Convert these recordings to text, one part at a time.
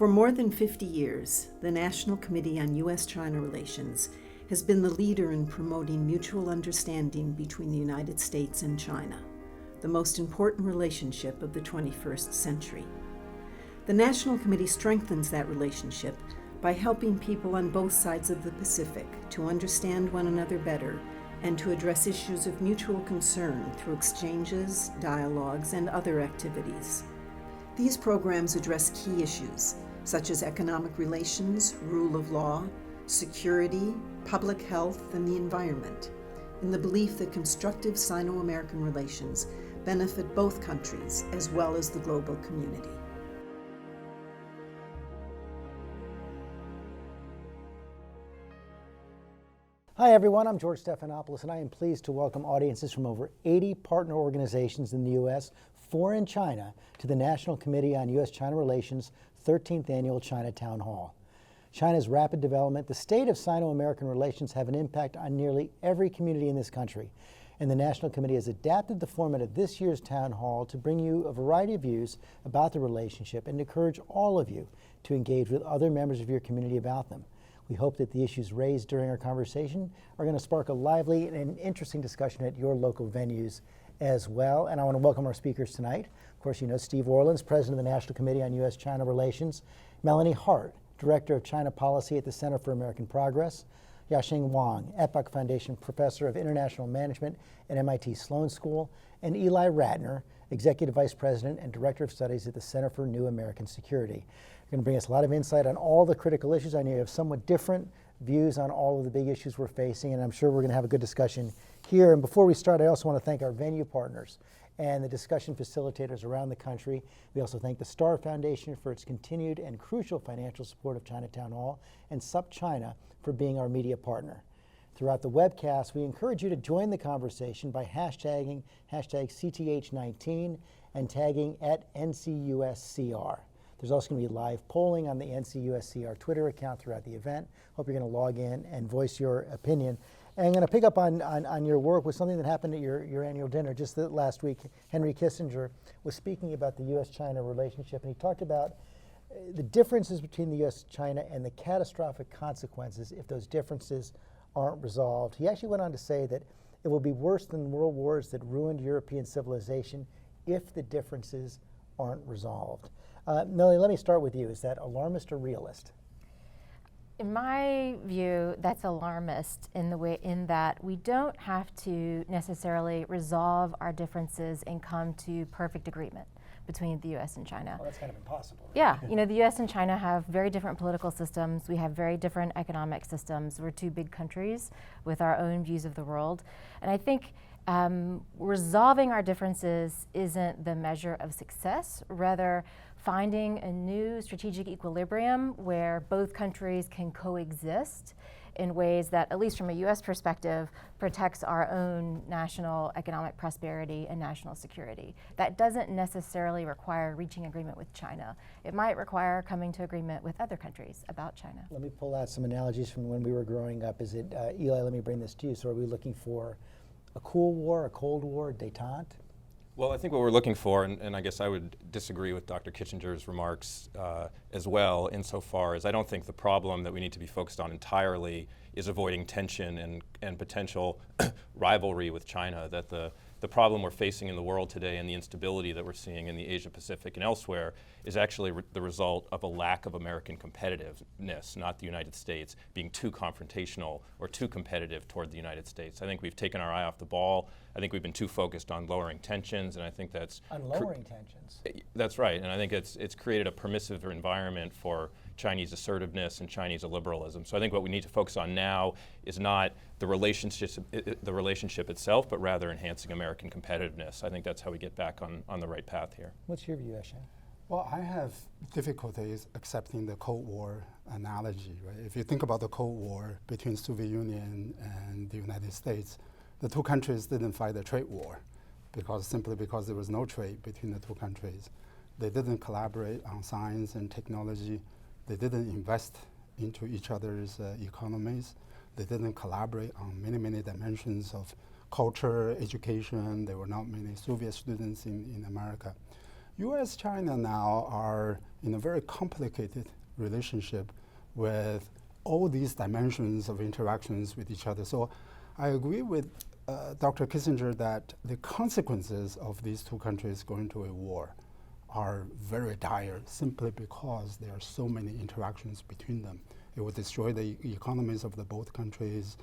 For more than 50 years, the National Committee on U.S. China Relations has been the leader in promoting mutual understanding between the United States and China, the most important relationship of the 21st century. The National Committee strengthens that relationship by helping people on both sides of the Pacific to understand one another better and to address issues of mutual concern through exchanges, dialogues, and other activities. These programs address key issues such as economic relations, rule of law, security, public health, and the environment, in the belief that constructive Sino-American relations benefit both countries as well as the global community. Hi everyone, I'm George Stephanopoulos, and I am pleased to welcome audiences from over 80 partner organizations in the U.S., 4 in China, to the National Committee on U.S. China Relations 13th Annual China Town Hall. China's rapid development, the state of Sino-American relations have an impact on nearly every community in this country, and the National Committee has adapted the format of this year's Town Hall to bring you a variety of views about the relationship and encourage all of you to engage with other members of your community about them. We hope that the issues raised during our conversation are going to spark a lively and interesting discussion at your local venues as well. And I want to welcome our speakers tonight. Of course, you know Steve Orlins, President of the National Committee on U.S. China Relations, Melanie Hart, Director of China Policy at the Center for American Progress, Yasheng Huang, Epoch Foundation Professor of International Management at MIT Sloan School, and Ely Ratner, Executive Vice President and Director of Studies at the Center for New American Security. You're going to bring us a lot of insight on all the critical issues. I know you have somewhat different views on all of the big issues we're facing, and I'm sure we're going to have a good discussion here. And before we start, I also want to thank our venue partners and the discussion facilitators around the country. We also thank the Star Foundation for its continued and crucial financial support of Chinatown Hall, and SupChina for being our media partner. Throughout the webcast, we encourage you to join the conversation by hashtagging #CTH19 and tagging @NCUSCR. There's also going to be live polling on the NCUSCR Twitter account throughout the event. Hope you're going to log in and voice your opinion. And I'm going to pick up on your work with something that happened at your annual dinner just last week. Henry Kissinger was speaking about the U.S.-China relationship, and he talked about the differences between the U.S.-China and the catastrophic consequences if those differences aren't resolved. He actually went on to say that it will be worse than world wars that ruined European civilization if the differences aren't resolved. Melanie, let me start with you. Is that alarmist or realist? In my view, that's alarmist in that we don't have to necessarily resolve our differences and come to perfect agreement between the U.S. and China. Well, that's kind of impossible. Right? Yeah, you know, the U.S. and China have very different political systems. We have very different economic systems. We're two big countries with our own views of the world. And I think resolving our differences isn't the measure of success, rather finding a new strategic equilibrium where both countries can coexist in ways that, at least from a U.S. perspective, protects our own national economic prosperity and national security. That doesn't necessarily require reaching agreement with China. It might require coming to agreement with other countries about China. Let me pull out some analogies from when we were growing up. Is it, Eli, let me bring this to you. So are we looking for a cool war, a cold war, détente? Well, I think what we're looking for, and I guess I would disagree with Dr. Kissinger's remarks as well, insofar as I don't think the problem that we need to be focused on entirely is avoiding tension and potential rivalry with China. That the problem we're facing in the world today and the instability that we're seeing in the Asia Pacific and elsewhere is actually the result of a lack of American competitiveness, not the United States being too confrontational or too competitive toward the United States. I think we've taken our eye off the ball. I think we've been too focused on lowering tensions, and I think that's— On lowering tensions. That's right, and I think it's created a permissive environment for Chinese assertiveness and Chinese illiberalism. So I think what we need to focus on now is not the relationship itself, but rather enhancing American competitiveness. I think that's how we get back on the right path here. What's your view, Yasheng? Well, I have difficulties accepting the Cold War analogy, right? If you think about the Cold War between Soviet Union and the United States, the two countries didn't fight a trade war simply because there was no trade between the two countries. They didn't collaborate on science and technology. They didn't invest into each other's economies. They didn't collaborate on many, many dimensions of culture, education. There were not many Soviet students in America. U.S. China now are in a very complicated relationship with all these dimensions of interactions with each other. So I agree with Dr. Kissinger that the consequences of these two countries going to a war are very dire simply because there are so many interactions between them. It will destroy the economies of the both countries,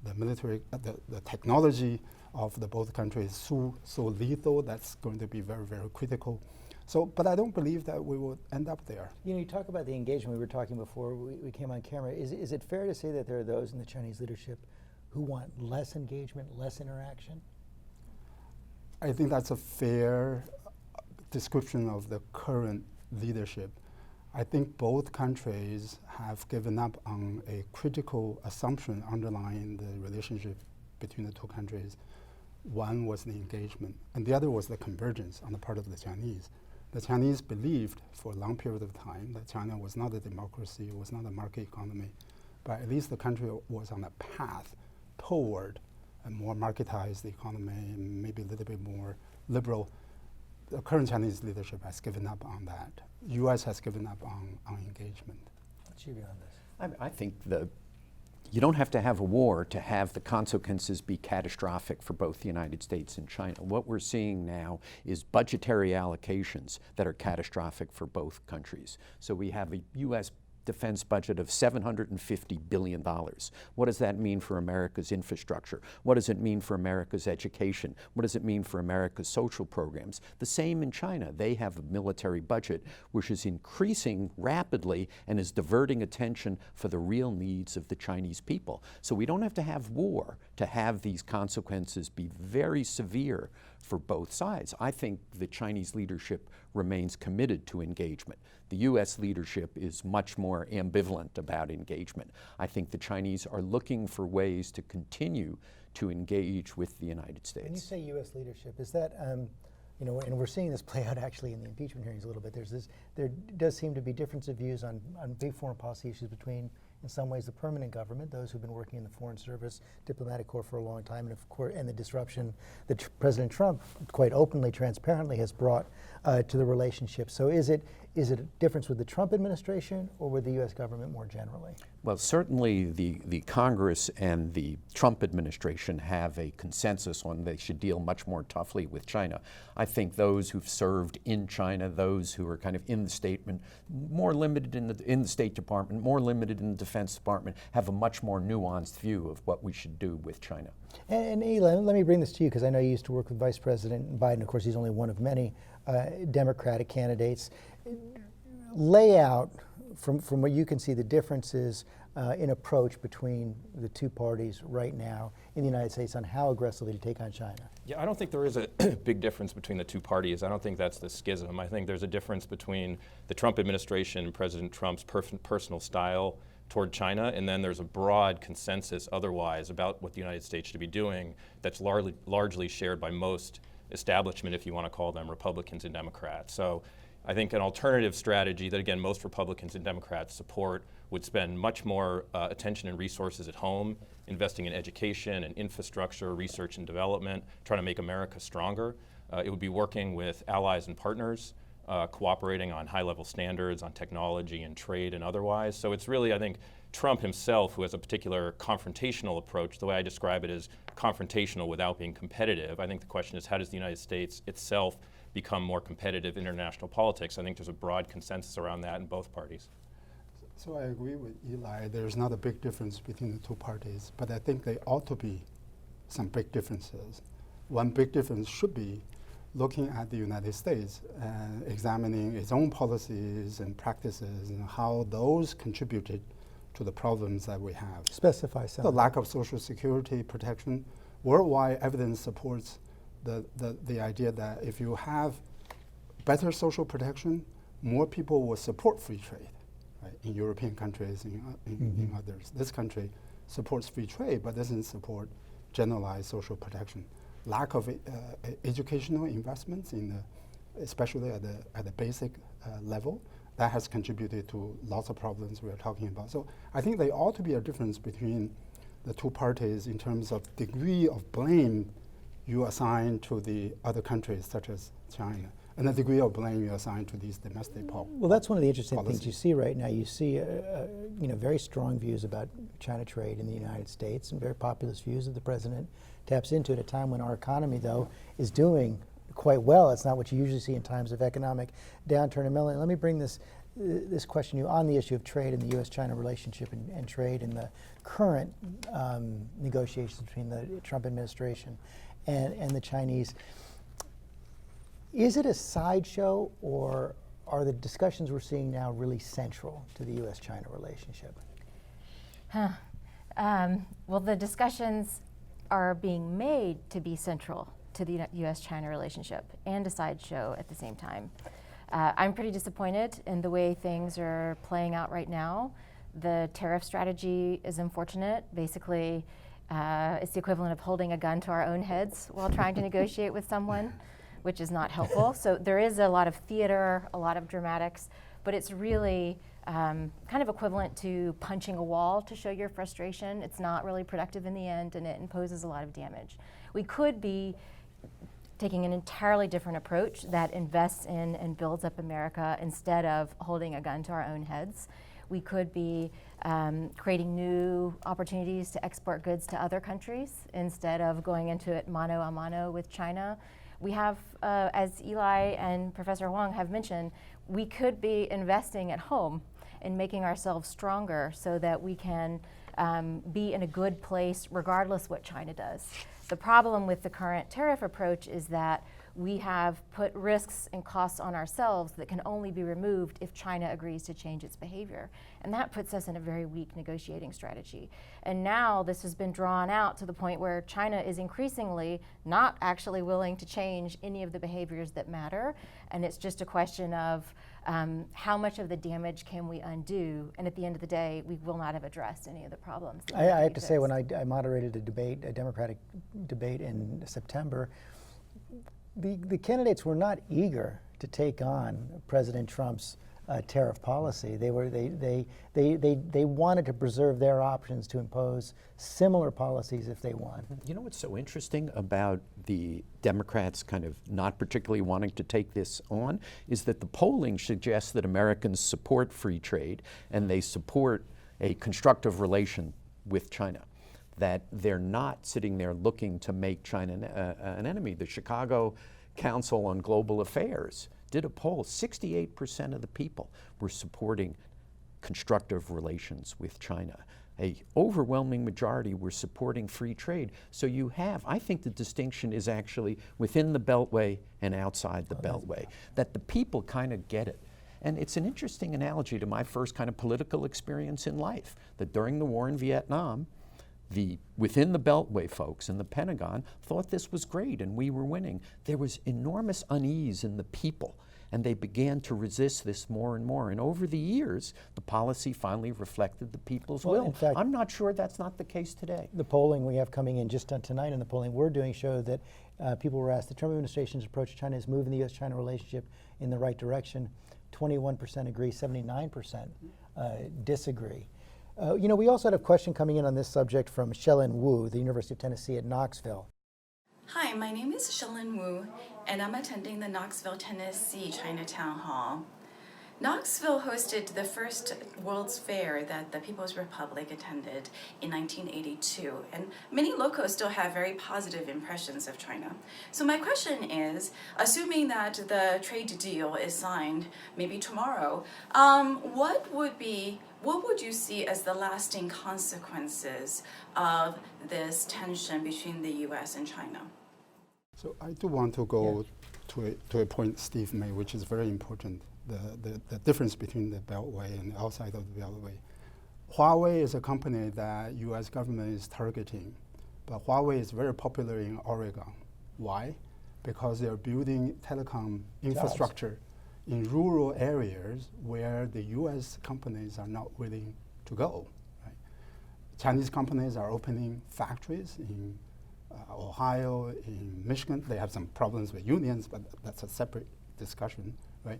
the military, the technology of the both countries so lethal that's going to be very, very critical. So, but I don't believe that we will end up there. You know, you talk about the engagement we were talking before we came on camera. Is it fair to say that there are those in the Chinese leadership who want less engagement, less interaction? I think that's a fair description of the current leadership. I think both countries have given up on a critical assumption underlying the relationship between the two countries. One was the engagement, and the other was the convergence on the part of the Chinese. The Chinese believed for a long period of time that China was not a democracy, was not a market economy, but at least the country was on a path toward a more marketized economy, maybe a little bit more liberal. The current Chinese leadership has given up on that. U.S. has given up on engagement. What's your view on this? I think you don't have to have a war to have the consequences be catastrophic for both the United States and China. What we're seeing now is budgetary allocations that are catastrophic for both countries. So we have a U.S. defense budget of $750 billion. What does that mean for America's infrastructure? What does it mean for America's education? What does it mean for America's social programs? The same in China. They have a military budget which is increasing rapidly and is diverting attention for the real needs of the Chinese people. So we don't have to have war to have these consequences be very severe for both sides. I think the Chinese leadership remains committed to engagement. The U.S. leadership is much more ambivalent about engagement. I think the Chinese are looking for ways to continue to engage with the United States. When you say U.S. leadership, is that, you know, and we're seeing this play out actually in the impeachment hearings a little bit, there does seem to be difference of views on big foreign policy issues between, in some ways, the permanent government, those who've been working in the Foreign Service, diplomatic corps for a long time, and of course, and the disruption that President Trump quite openly, transparently has brought to the relationship. So is it a difference with the Trump administration or with the U.S. government more generally? Well, certainly the Congress and the Trump administration have a consensus on they should deal much more toughly with China. I think those who've served in China, those who are kind of in the statement, more limited in the State Department, more limited in the Defense Department, have a much more nuanced view of what we should do with China. And Ely, let me bring this to you because I know you used to work with Vice President Biden. Of course, he's only one of many Democratic candidates. Lay out, from what you can see, the differences in approach between the two parties right now in the United States on how aggressively to take on China. Yeah, I don't think there is a big difference between the two parties. I don't think that's the schism. I think there's a difference between the Trump administration and President Trump's personal style toward China, and then there's a broad consensus otherwise about what the United States should be doing that's largely shared by most establishment, if you want to call them Republicans and Democrats. So I think an alternative strategy that, again, most Republicans and Democrats support would spend much more attention and resources at home, investing in education and infrastructure, research and development, trying to make America stronger. It would be working with allies and partners, cooperating on high-level standards on technology and trade and otherwise. So it's really, I think, Trump himself who has a particular confrontational approach. The way I describe it is confrontational without being competitive. I think the question is, how does the United States itself become more competitive in international politics? I think there's a broad consensus around that in both parties. So I agree with Ely. There's not a big difference between the two parties, but I think there ought to be some big differences. One big difference should be looking at the United States and examining its own policies and practices and how those contributed to the problems that we have. Specify some. The lack of social security protection. Worldwide evidence supports the idea that if you have better social protection, more people will support free trade, right? In European countries, in others. This country supports free trade, but doesn't support generalized social protection. Lack of educational investments, especially at the basic level, that has contributed to lots of problems we are talking about. So I think there ought to be a difference between the two parties in terms of degree of blame you assign to the other countries, such as China. and the degree of blame you assign to these domestic policies. Well, that's one of the interesting things you see right now. You see, very strong views about China trade in the United States, and very populist views that the president taps into at a time when our economy, though, is doing quite well. It's not what you usually see in times of economic downturn. And Melanie, let me bring this question to you on the issue of trade and the U.S. China relationship and trade and the current negotiations between the Trump administration and the Chinese. Is it a sideshow, or are the discussions we're seeing now really central to the U.S. China relationship? Well, the discussions are being made to be central to the U.S. China relationship and a sideshow at the same time. I'm pretty disappointed in the way things are playing out right now. The tariff strategy is unfortunate. Basically, it's the equivalent of holding a gun to our own heads while trying to negotiate with someone, which is not helpful. So there is a lot of theater, a lot of dramatics, but it's really kind of equivalent to punching a wall to show your frustration. It's not really productive in the end, and it imposes a lot of damage. We could be taking an entirely different approach that invests in and builds up America instead of holding a gun to our own heads. We could be creating new opportunities to export goods to other countries instead of going into it mano a mano with China. We have, as Ely and Professor Huang have mentioned, we could be investing at home and making ourselves stronger so that we can be in a good place regardless what China does. The problem with the current tariff approach is that we have put risks and costs on ourselves that can only be removed if China agrees to change its behavior. And that puts us in a very weak negotiating strategy. And now this has been drawn out to the point where China is increasingly not actually willing to change any of the behaviors that matter. And it's just a question of how much of the damage can we undo? And at the end of the day, we will not have addressed any of the problems. I have to say, when I moderated a Democratic debate in September, the candidates were not eager to take on President Trump's tariff policy. They wanted to preserve their options to impose similar policies if they won. You know what's so interesting about the Democrats kind of not particularly wanting to take this on is that the polling suggests that Americans support free trade and they support a constructive relation with China, that they're not sitting there looking to make China an enemy. The Chicago Council on Global Affairs did a poll. 68% of the people were supporting constructive relations with China. An overwhelming majority were supporting free trade. So you have, I think the distinction is actually within the Beltway and outside the Beltway, that the people kind of get it. And it's an interesting analogy to my first kind of political experience in life, that during the war in Vietnam, within the Beltway folks in the Pentagon thought this was great and we were winning. There was enormous unease in the people, and they began to resist this more and more. And over the years, the policy finally reflected the people's will. In fact, I'm not sure that's not the case today. The polling we have coming in just tonight, and the polling we're doing, showed that people were asked, the Trump administration's approach to China is moving the U.S.-China relationship in the right direction. 21% agree, 79% disagree. We also had a question coming in on this subject from Yasheng Wu, the University of Tennessee at Knoxville. Hi, my name is Yasheng Wu, and I'm attending the Knoxville, Tennessee Chinatown Hall. Knoxville hosted the first World's Fair that the People's Republic attended in 1982, and many locals still have very positive impressions of China. So my question is, assuming that the trade deal is signed maybe tomorrow, what would you see as the lasting consequences of this tension between the U.S. and China? So I do want to go to a point Steve made, which is very important. The difference between the Beltway and outside of the Beltway. Huawei is a company that U.S. government is targeting, but Huawei is very popular in Oregon. Why? Because they're building telecom infrastructure in rural areas where the U.S. companies are not willing to go. Right? Chinese companies are opening factories in Ohio, in Michigan. They have some problems with unions, but that's a separate discussion, right?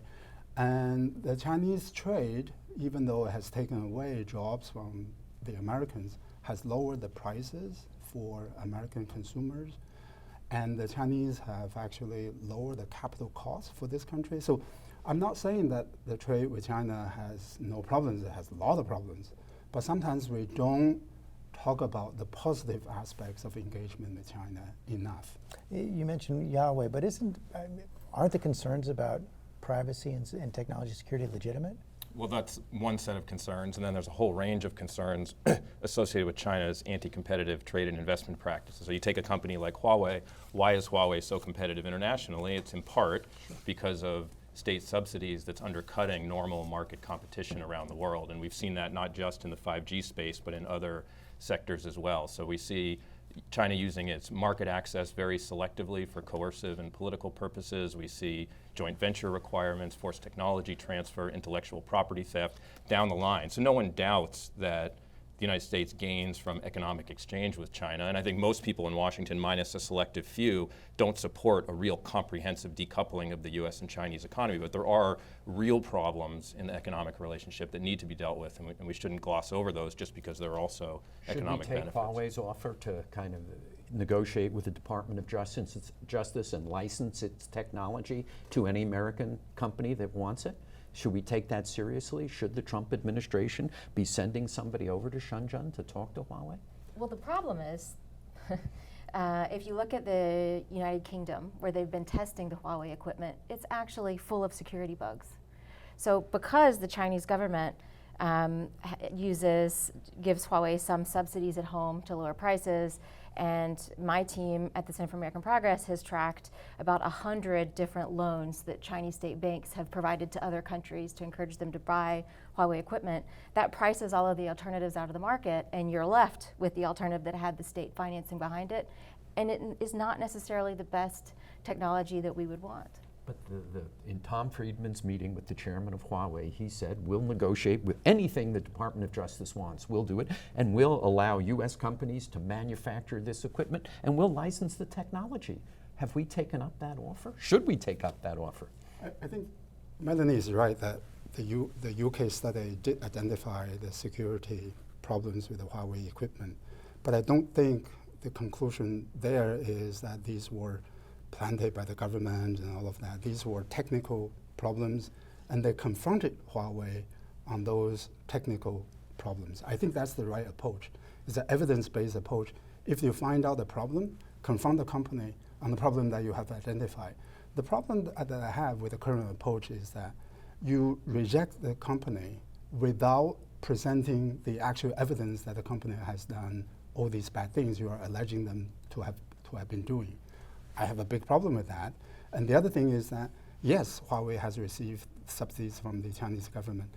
And the Chinese trade, even though it has taken away jobs from the Americans, has lowered the prices for American consumers. and the Chinese have actually lowered the capital cost for this country. So I'm not saying that the trade with China has no problems, it has a lot of problems, but sometimes we don't talk about the positive aspects of engagement with China enough. You mentioned Huawei, but aren't the concerns about privacy and technology security legitimate? Well, that's one set of concerns, and then there's a whole range of concerns associated with China's anti-competitive trade and investment practices. So you take a company like Huawei. Why is Huawei so competitive internationally? It's in part because of state subsidies that's undercutting normal market competition around the world, and we've seen that not just in the 5G space, but in other sectors as well. So we see China using its market access very selectively for coercive and political purposes. We see joint venture requirements, forced technology transfer, intellectual property theft down the line. So no one doubts that the United States gains from economic exchange with China, and I think most people in Washington, minus a selective few, don't support a real comprehensive decoupling of the US and Chinese economy, but there are real problems in the economic relationship that need to be dealt with, and we shouldn't gloss over those just because there are also economic benefits. Should we take Huawei's offer to kind of negotiate with the Department of Justice and license its technology to any American company that wants it? Should we take that seriously? Should the Trump administration be sending somebody over to Shenzhen to talk to Huawei? Well, the problem is, if you look at the United Kingdom, where they've been testing the Huawei equipment, it's actually full of security bugs. So because the Chinese government gives Huawei some subsidies at home to lower prices, and my team at the Center for American Progress has tracked about 100 different loans that Chinese state banks have provided to other countries to encourage them to buy Huawei equipment. That prices all of the alternatives out of the market, and you're left with the alternative that had the state financing behind it, and it is not necessarily the best technology that we would want. But in Tom Friedman's meeting with the chairman of Huawei, he said, we'll negotiate with anything the Department of Justice wants. We'll do it, and we'll allow U.S. companies to manufacture this equipment, and we'll license the technology. Have we taken up that offer? Should we take up that offer? I think Melanie is right that the UK study did identify the security problems with the Huawei equipment, but I don't think the conclusion there is that these were planted by the government and all of that. These were technical problems, and they confronted Huawei on those technical problems. I think that's the right approach. It's an evidence-based approach. If you find out the problem, confront the company on the problem that you have identified. The problem that I have with the current approach is that you reject the company without presenting the actual evidence that the company has done all these bad things you are alleging them to have been doing. I have a big problem with that. And the other thing is that, yes, Huawei has received subsidies from the Chinese government.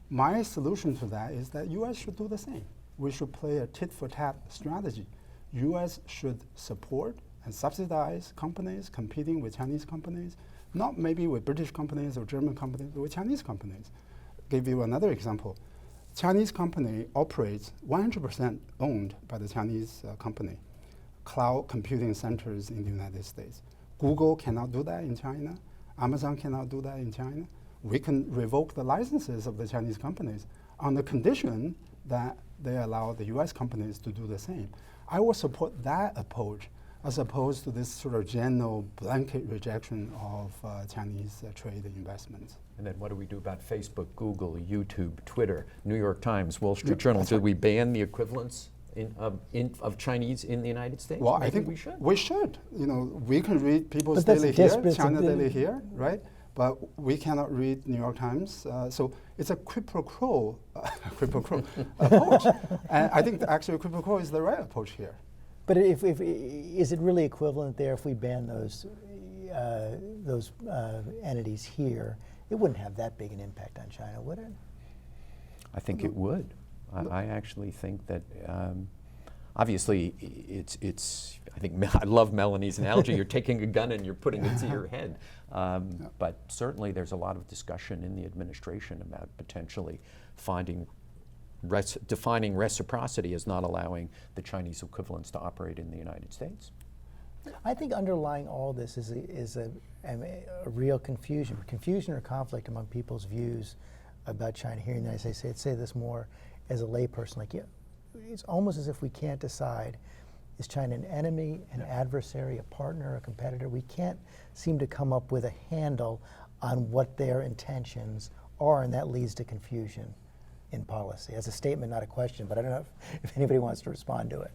My solution to that is that U.S. should do the same. We should play a tit-for-tat strategy. U.S. should support and subsidize companies competing with Chinese companies, not maybe with British companies or German companies, but with Chinese companies. Give you another example. Chinese company operates 100% owned by the Chinese company. Cloud computing centers in the United States. Google cannot do that in China. Amazon cannot do that in China. We can revoke the licenses of the Chinese companies on the condition that they allow the US companies to do the same. I will support that approach as opposed to this sort of general blanket rejection of Chinese trade and investments. And then what do we do about Facebook, Google, YouTube, Twitter, New York Times, Wall Street Journal? Do we ban the equivalents of Chinese in the United States? Well, Maybe I think we should. We should. You know, we can read People's Daily here, China Daily here, right? But we cannot read New York Times. So it's a quid pro quo, approach. And I think actually quid pro quo is the right approach here. But is it really equivalent there if we ban those entities here? It wouldn't have that big an impact on China, would it? I think it would. I actually think that obviously it's I think I love Melanie's analogy. You're taking a gun and you're putting it to your head. But certainly there's a lot of discussion in the administration about potentially defining reciprocity as not allowing the Chinese equivalents to operate in the United States. I think underlying all this is a real confusion or conflict among people's views about China here in the United States. I'd say this more as a layperson, it's almost as if we can't decide Is China an enemy, an adversary, a partner, a competitor? We can't seem to come up with a handle on what their intentions are, and that leads to confusion in policy. As a statement, not a question, but I don't know if anybody wants to respond to it.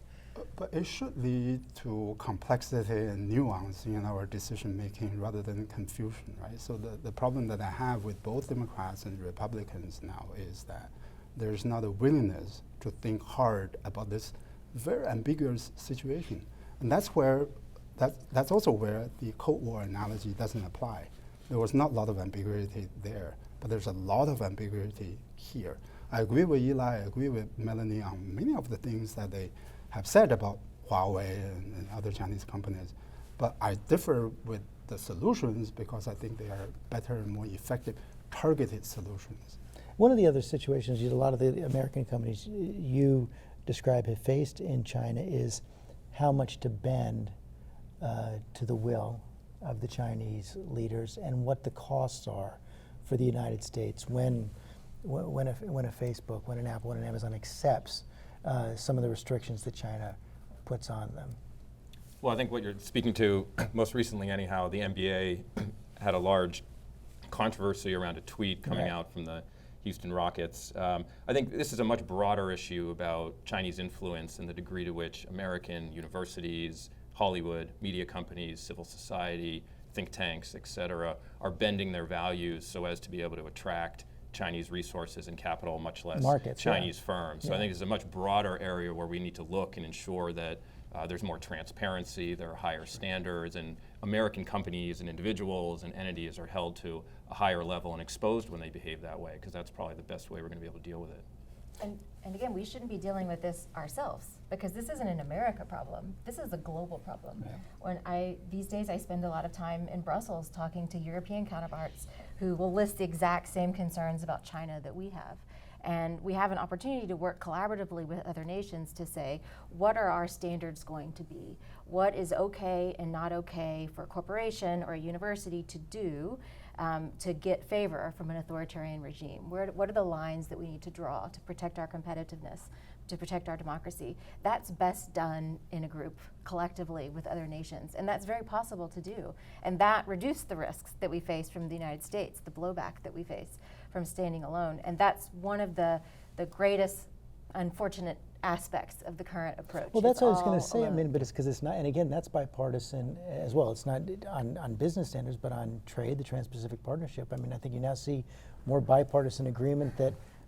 But it should lead to complexity and nuance in our decision making rather than confusion, right? So the problem that I have with both Democrats and Republicans now is that there's not a willingness to think hard about this very ambiguous situation. And that's also where the Cold War analogy doesn't apply. There was not a lot of ambiguity there, but there's a lot of ambiguity here. I agree with Ely, I agree with Melanie on many of the things that they have said about Huawei and other Chinese companies, but I differ with the solutions because I think they are better and more effective targeted solutions. One of the other situations a lot of the American companies you describe have faced in China is how much to bend to the will of the Chinese leaders and what the costs are for the United States when a Facebook, when an Apple, when an Amazon accepts some of the restrictions that China puts on them. Well, I think what you're speaking to, most recently anyhow, the NBA had a large controversy around a tweet coming out from the Houston Rockets. I think this is a much broader issue about Chinese influence and the degree to which American universities, Hollywood, media companies, civil society, think tanks, et cetera, are bending their values so as to be able to attract Chinese resources and capital, much less markets, Chinese firms. So I think it's a much broader area where we need to look and ensure that there's more transparency, there are higher standards, and American companies and individuals and entities are held to a higher level and exposed when they behave that way, because that's probably the best way we're going to be able to deal with it. And again, we shouldn't be dealing with this ourselves, because this isn't an America problem. This is a global problem. Yeah. These days I spend a lot of time in Brussels talking to European counterparts who will list the exact same concerns about China that we have. And we have an opportunity to work collaboratively with other nations to say, what are our standards going to be? What is okay and not okay for a corporation or a university to do to get favor from an authoritarian regime? What are the lines that we need to draw to protect our competitiveness, to protect our democracy? That's best done in a group, collectively with other nations, and that's very possible to do. And that reduced the risks that we face from the United States, the blowback that we face from standing alone. And that's one of the greatest unfortunate aspects of the current approach. Well, that's what I was going to say. I mean, but it's because it's not, and again, that's bipartisan as well. It's not on business standards, but on trade, the Trans-Pacific Partnership. I mean, I think you now see more bipartisan agreement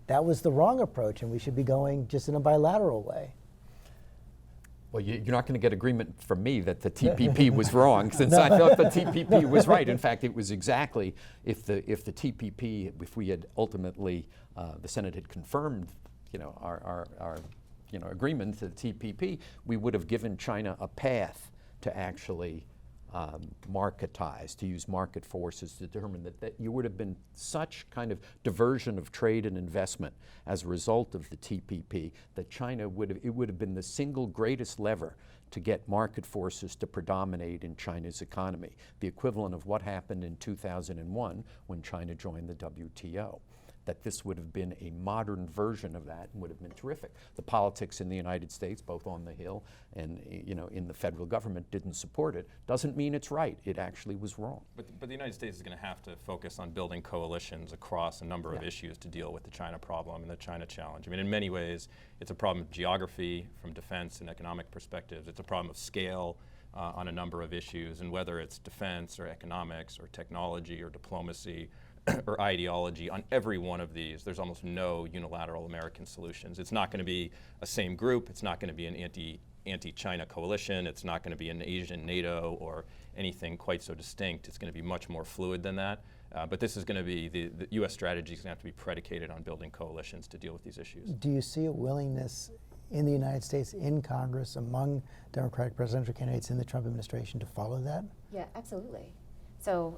that was the wrong approach, and we should be going just in a bilateral way. Well, you're not going to get agreement from me that the TPP was wrong, since I thought the TPP was right. In fact, it was exactly, if the TPP, if we had ultimately, the Senate had confirmed, our agreement to the TPP, we would have given China a path to actually marketize, to use market forces to determine that you would have been such kind of diversion of trade and investment as a result of the TPP that China would have been the single greatest lever to get market forces to predominate in China's economy, the equivalent of what happened in 2001 when China joined the WTO. That this would have been a modern version of that and would have been terrific. The politics in the United States, both on the Hill and in the federal government, didn't support it. Doesn't mean it's right. It actually was wrong. But the United States is going to have to focus on building coalitions across a number of issues to deal with the China problem and the China challenge. I mean, in many ways, it's a problem of geography from defense and economic perspectives. It's a problem of scale on a number of issues, and whether it's defense or economics or technology or diplomacy or ideology, on every one of these, there's almost no unilateral American solutions. It's not going to be a same group. It's not going to be an anti-China coalition. It's not going to be an Asian NATO or anything quite so distinct. It's going to be much more fluid than that. But this is going to be, the U.S. strategy is going to have to be predicated on building coalitions to deal with these issues. Do you see a willingness in the United States, in Congress, among Democratic presidential candidates in the Trump administration to follow that? Yeah, absolutely. So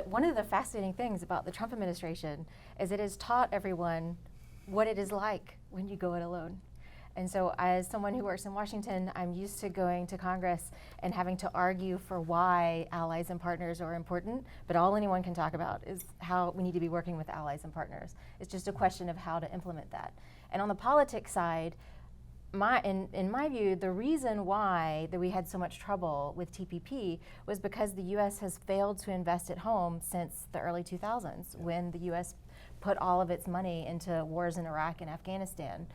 one of the fascinating things about the Trump administration is it has taught everyone what it is like when you go it alone. And so as someone who works in Washington, I'm used to going to Congress and having to argue for why allies and partners are important, but all anyone can talk about is how we need to be working with allies and partners. It's just a question of how to implement that. And on the politics side, in my view, the reason why that we had so much trouble with TPP was because the U.S. has failed to invest at home since the early 2000s, when the U.S. put all of its money into wars in Iraq and Afghanistan.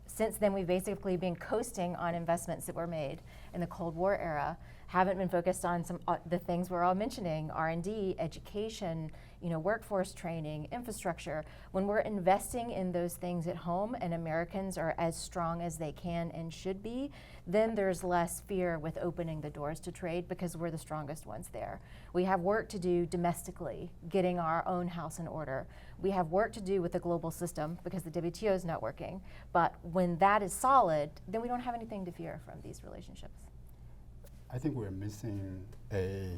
Since then, we've basically been coasting on investments that were made in the Cold War era, haven't been focused on the things we're all mentioning: R&D, education, workforce training, infrastructure. When we're investing in those things at home and Americans are as strong as they can and should be, then there's less fear with opening the doors to trade because we're the strongest ones there. We have work to do domestically, getting our own house in order. We have work to do with the global system because the WTO is not working. But when that is solid, then we don't have anything to fear from these relationships. I think we're missing a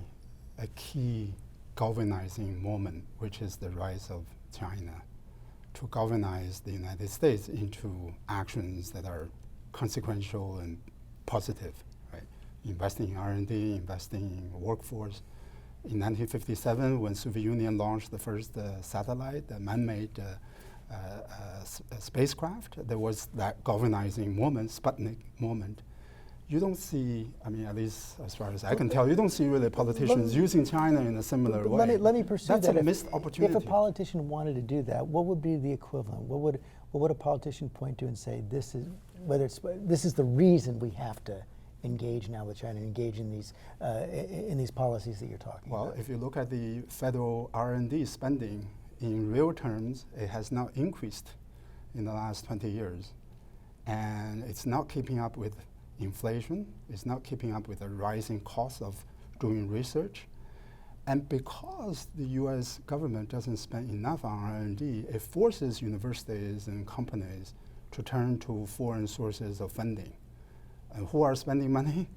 key galvanizing moment, which is the rise of China, to galvanize the United States into actions that are consequential and positive, right? Investing in R&D, investing in workforce. In 1957, when Soviet Union launched the first satellite, the man-made spacecraft, there was that galvanizing moment, Sputnik moment. You don't see, at least as far as I can tell, you don't see really politicians using China in a similar way. Let me pursue that. That's a missed opportunity. If a politician wanted to do that, what would be the equivalent? What would a politician point to and say, this is the reason we have to engage now with China, engage in these policies that you're talking about? Well, if you look at the federal R&D spending, in real terms, it has not increased in the last 20 years. And it's not keeping up with inflation, it's not keeping up with the rising cost of doing research. And because the US government doesn't spend enough on R&D, it forces universities and companies to turn to foreign sources of funding. And who are spending money?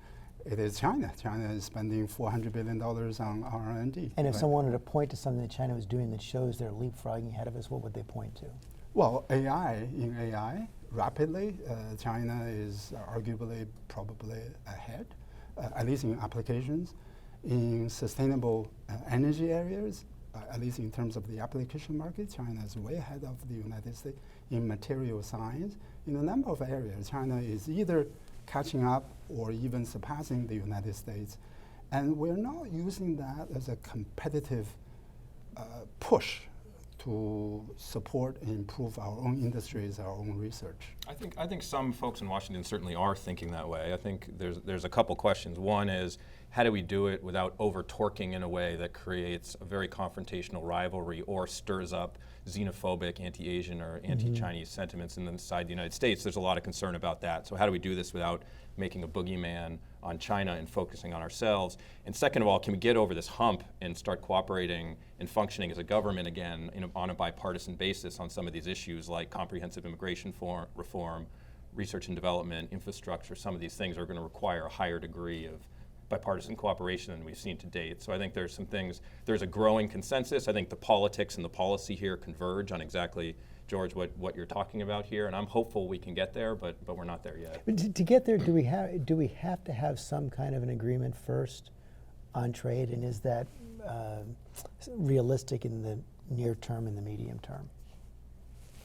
It is China. China is spending $400 billion on R&D. And if someone wanted to point to something that China was doing that shows they're leapfrogging ahead of us, what would they point to? Well, in AI, rapidly, China is arguably probably ahead, at least in applications. In sustainable energy areas, at least in terms of the application market, China is way ahead of the United States. In material science, in a number of areas, China is either catching up or even surpassing the United States. And we're not using that as a competitive push to support and improve our own industries, our own research. I think some folks in Washington certainly are thinking that way. I think there's a couple questions. One is, how do we do it without over-torquing in a way that creates a very confrontational rivalry or stirs up xenophobic, anti-Asian or anti-Chinese sentiments inside the United States? There's a lot of concern about that. So how do we do this without making a boogeyman on China and focusing on ourselves? And second of all, can we get over this hump and start cooperating and functioning as a government again on a bipartisan basis on some of these issues like comprehensive immigration reform, research and development, infrastructure? Some of these things are going to require a higher degree of bipartisan cooperation than we've seen to date. So I think there's some things, there's a growing consensus. I think the politics and the policy here converge on exactly, George, what you're talking about here, and I'm hopeful we can get there, but we're not there yet. But to get there, do we have to have some kind of an agreement first on trade, and is that realistic in the near term and the medium term?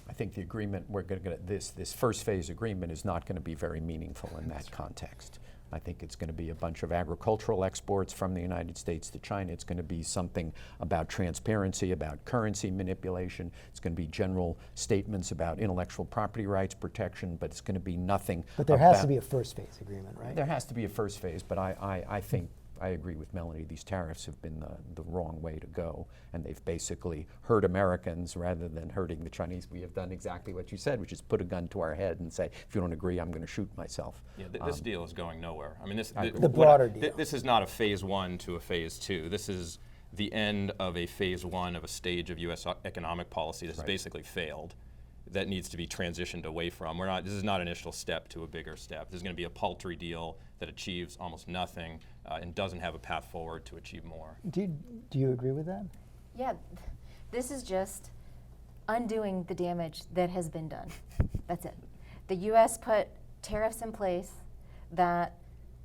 I think the agreement we're going to get, this first phase agreement is not going to be very meaningful in that context. I think it's going to be a bunch of agricultural exports from the United States to China. It's going to be something about transparency, about currency manipulation. It's going to be general statements about intellectual property rights protection, but it's going to be nothing. But there has to be a first phase agreement, right? There has to be a first phase, but I think I agree with Melanie. These tariffs have been the wrong way to go, and they've basically hurt Americans rather than hurting the Chinese. We have done exactly what you said, which is put a gun to our head and say, if you don't agree, I'm going to shoot myself. Yeah, this deal is going nowhere. I mean, the broader deal. This is not a phase one to a phase two. This is the end of a phase one of a stage of U.S. economic policy that's basically failed, that needs to be transitioned away from. This is not an initial step to a bigger step. This is going to be a paltry deal that achieves almost nothing and doesn't have a path forward to achieve more. Do you agree with that? Yeah, this is just undoing the damage that has been done. That's it. The U.S. put tariffs in place that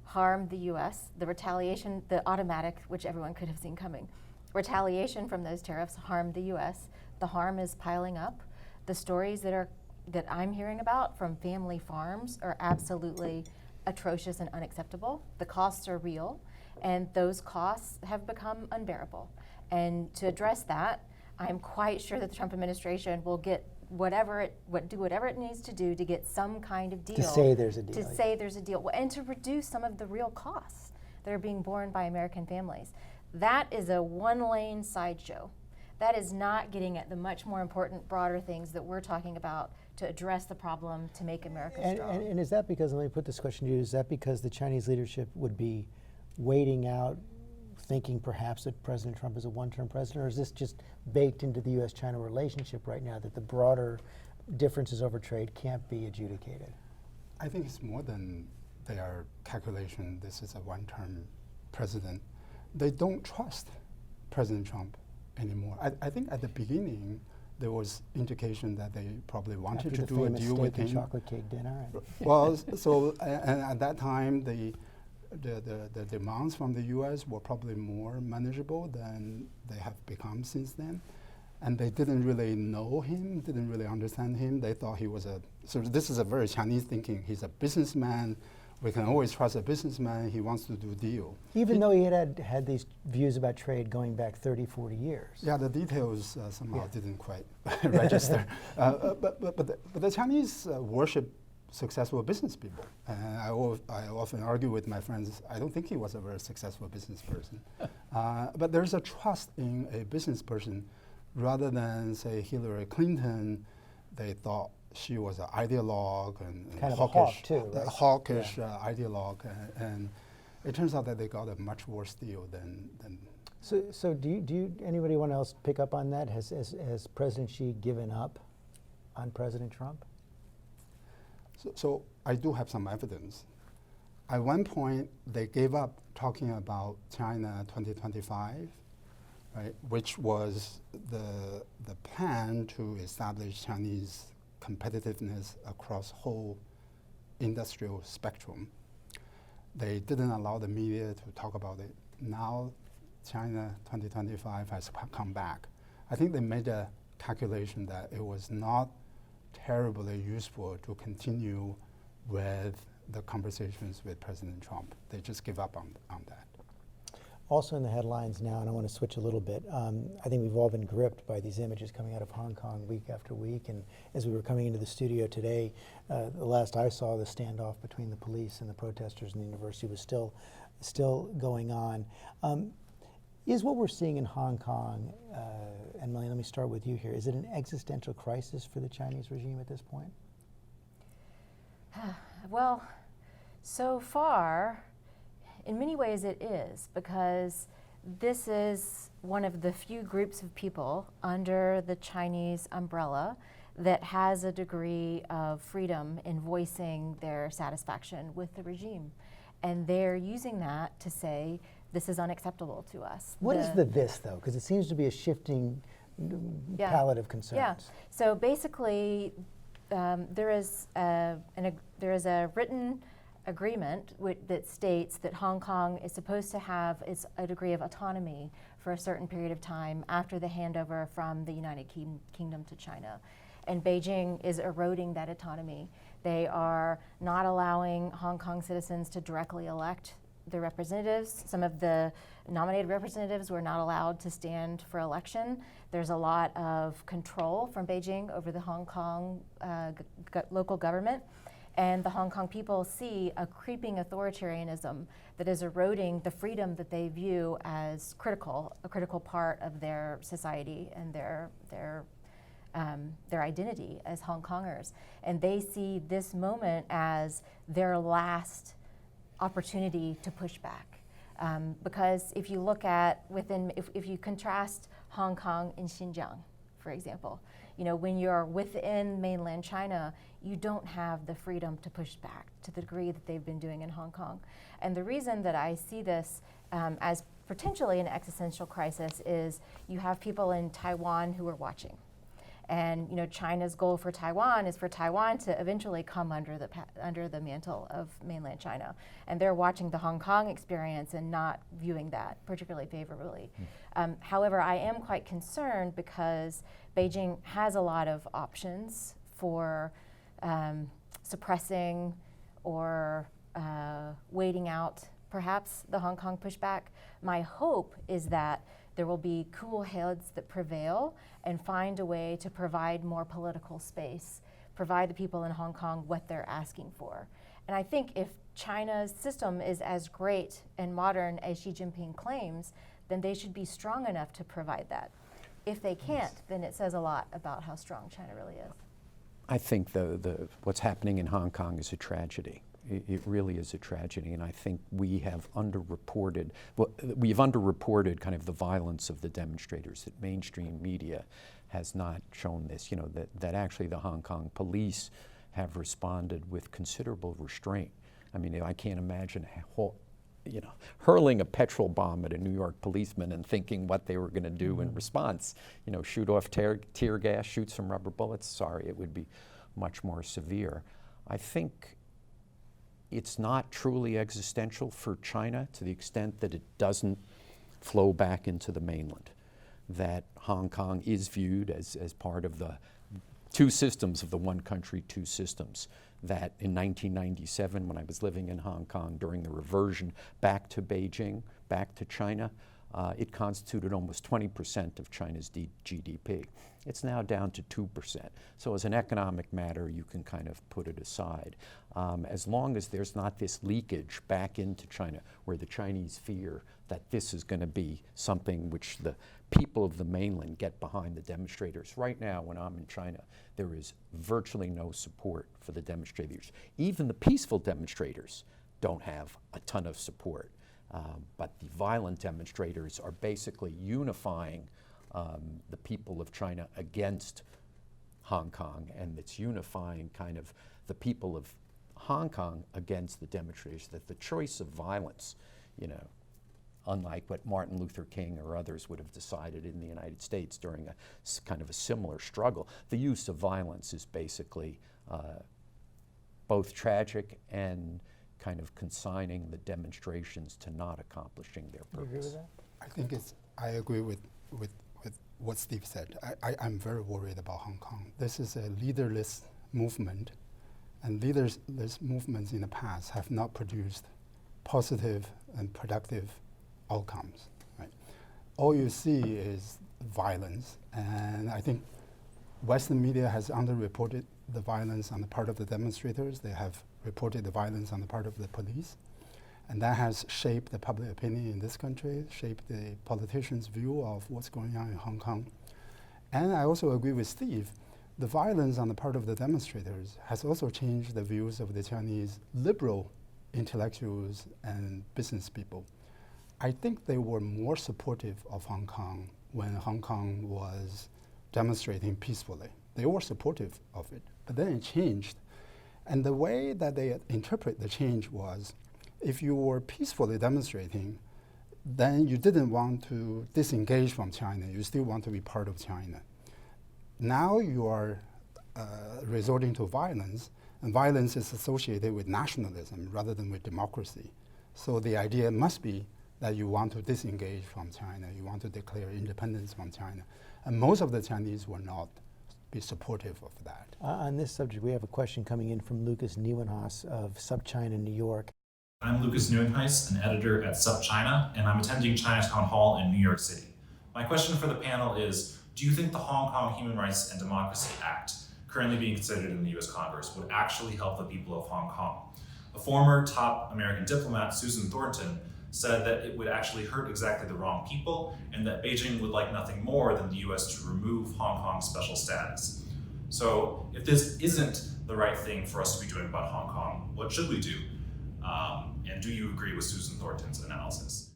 harmed the U.S. The retaliation, the automatic, which everyone could have seen coming, retaliation from those tariffs harmed the U.S. The harm is piling up. The stories that that I'm hearing about from family farms are absolutely atrocious and unacceptable. The costs are real, and those costs have become unbearable. And to address that, I'm quite sure that the Trump administration will get do whatever it needs to do to get some kind of deal. To say there's a deal. To say there's a deal, and to reduce some of the real costs that are being borne by American families. That is a one-lane sideshow. That is not getting at the much more important, broader things that we're talking about to address the problem, to make America strong. And is that because, let me put this question to you, is that because the Chinese leadership would be waiting out, thinking perhaps that President Trump is a one-term president, or is this just baked into the U.S. China relationship right now, that the broader differences over trade can't be adjudicated? I think it's more than their calculation, this is a one-term president. They don't trust President Trump anymore. I think at the beginning, there was indication that they probably wanted to do a deal with him. Chocolate cake dinner. Well, so and at that time, the demands from the U.S. were probably more manageable than they have become since then. And they didn't really know him, didn't really understand him. They thought he was so this is a very Chinese thinking. He's a businessman. We can always trust a businessman. He wants to do a deal. Even though he had these views about trade going back 30, 40 years. Yeah, the details somehow didn't quite register. But the Chinese worship successful business people. And I often argue with my friends, I don't think he was a very successful business person. But there's a trust in a business person rather than, say, Hillary Clinton. They thought she was an ideologue and kind of hawkish, a hawk too, right? Hawkish ideologue. And it turns out that they got a much worse deal than. So do you anybody want else pick up on that? Has President Xi given up on President Trump? So I do have some evidence. At one point, they gave up talking about China 2025, right, which was the plan to establish Chinese competitiveness across whole industrial spectrum. They didn't allow the media to talk about it. Now, China 2025 has come back. I think they made a calculation that it was not terribly useful to continue with the conversations with President Trump. They just give up on that. Also in the headlines now, and I want to switch a little bit, I think we've all been gripped by these images coming out of Hong Kong week after week, and as we were coming into the studio today, the last I saw, the standoff between the police and the protesters in the university was still going on. Is what we're seeing in Hong Kong, and Melanie, let me start with you here, is it an existential crisis for the Chinese regime at this point? Well, so far, in many ways it is, because this is one of the few groups of people under the Chinese umbrella that has a degree of freedom in voicing their satisfaction with the regime. And they're using that to say, this is unacceptable to us. What is the this, though? Because it seems to be a shifting palette of concerns. Yeah. So basically, there is a written agreement that states that Hong Kong is supposed to have a degree of autonomy for a certain period of time after the handover from the United Kingdom to China. And Beijing is eroding that autonomy. They are not allowing Hong Kong citizens to directly elect their representatives. Some of the nominated representatives were not allowed to stand for election. There's a lot of control from Beijing over the Hong Kong local government. And the Hong Kong people see a creeping authoritarianism that is eroding the freedom that they view as a critical part of their society and their identity as Hong Kongers. And they see this moment as their last opportunity to push back. Because if you look at if you contrast Hong Kong and Xinjiang, for example, when you're within mainland China, you don't have the freedom to push back to the degree that they've been doing in Hong Kong. And the reason that I see this as potentially an existential crisis is you have people in Taiwan who are watching. And China's goal for Taiwan is for Taiwan to eventually come under the mantle of mainland China. And they're watching the Hong Kong experience and not viewing that particularly favorably. However, I am quite concerned because Beijing has a lot of options for suppressing or waiting out perhaps the Hong Kong pushback. My hope is that there will be cool heads that prevail and find a way to provide more political space, provide the people in Hong Kong what they're asking for. And I think if China's system is as great and modern as Xi Jinping claims, then they should be strong enough to provide that. If they can't, then it says a lot about how strong China really is. I think what's happening in Hong Kong is a tragedy. It really is a tragedy, and I think we've underreported kind of the violence of the demonstrators, that mainstream media has not shown this, that actually the Hong Kong police have responded with considerable restraint. I mean, I can't imagine hurling a petrol bomb at a New York policeman and thinking what they were going to do in response. Shoot off tear gas, shoot some rubber bullets. Sorry, it would be much more severe. I think it's not truly existential for China to the extent that it doesn't flow back into the mainland, that Hong Kong is viewed as part of the two systems of the one country, two systems, that in 1997, when I was living in Hong Kong during the reversion back to Beijing, back to China, it constituted almost 20% of China's GDP. It's now down to 2%. So as an economic matter, you can kind of put it aside. As long as there's not this leakage back into China, where the Chinese fear that this is going to be something which the people of the mainland get behind the demonstrators. Right now, when I'm in China, there is virtually no support for the demonstrators. Even the peaceful demonstrators don't have a ton of support. But the violent demonstrators are basically unifying the people of China against Hong Kong, and it's unifying kind of the people of Hong Kong against the demonstrators, that the choice of violence, unlike what Martin Luther King or others would have decided in the United States during a kind of a similar struggle, the use of violence is basically both tragic and kind of consigning the demonstrations to not accomplishing their purpose. You agree with that? I think I agree with what Steve said. I'm very worried about Hong Kong. This is a leaderless movement, and leaderless movements in the past have not produced positive and productive outcomes. Right? All you see is violence, and I think Western media has underreported the violence on the part of the demonstrators. They have reported the violence on the part of the police, and that has shaped the public opinion in this country, shaped the politicians' view of what's going on in Hong Kong. And I also agree with Steve, the violence on the part of the demonstrators has also changed the views of the Chinese liberal intellectuals and business people. I think they were more supportive of Hong Kong when Hong Kong was demonstrating peacefully. They were supportive of it, but then it changed. And the way that they interpret the change was, if you were peacefully demonstrating, then you didn't want to disengage from China. You still want to be part of China. Now you are resorting to violence, and violence is associated with nationalism rather than with democracy. So the idea must be that you want to disengage from China, you want to declare independence from China. And most of the Chinese will not be supportive of that. On this subject, we have a question coming in from Lucas Nieuwenhuis of SupChina New York. I'm Lucas Nieuwenhuis, an editor at SupChina, and I'm attending Chinatown Hall in New York City. My question for the panel is, do you think the Hong Kong Human Rights and Democracy Act, currently being considered in the US Congress, would actually help the people of Hong Kong? A former top American diplomat, Susan Thornton, said that it would actually hurt exactly the wrong people, and that Beijing would like nothing more than the US to remove Hong Kong's special status. So if this isn't the right thing for us to be doing about Hong Kong, what should we do? And do you agree with Susan Thornton's analysis?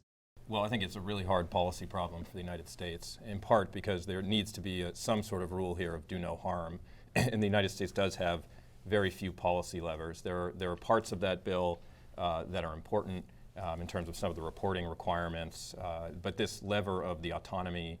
Well, I think it's a really hard policy problem for the United States, in part because there needs to be some sort of rule here of do no harm. And the United States does have very few policy levers. There are parts of that bill that are important in terms of some of the reporting requirements, but this lever of the autonomy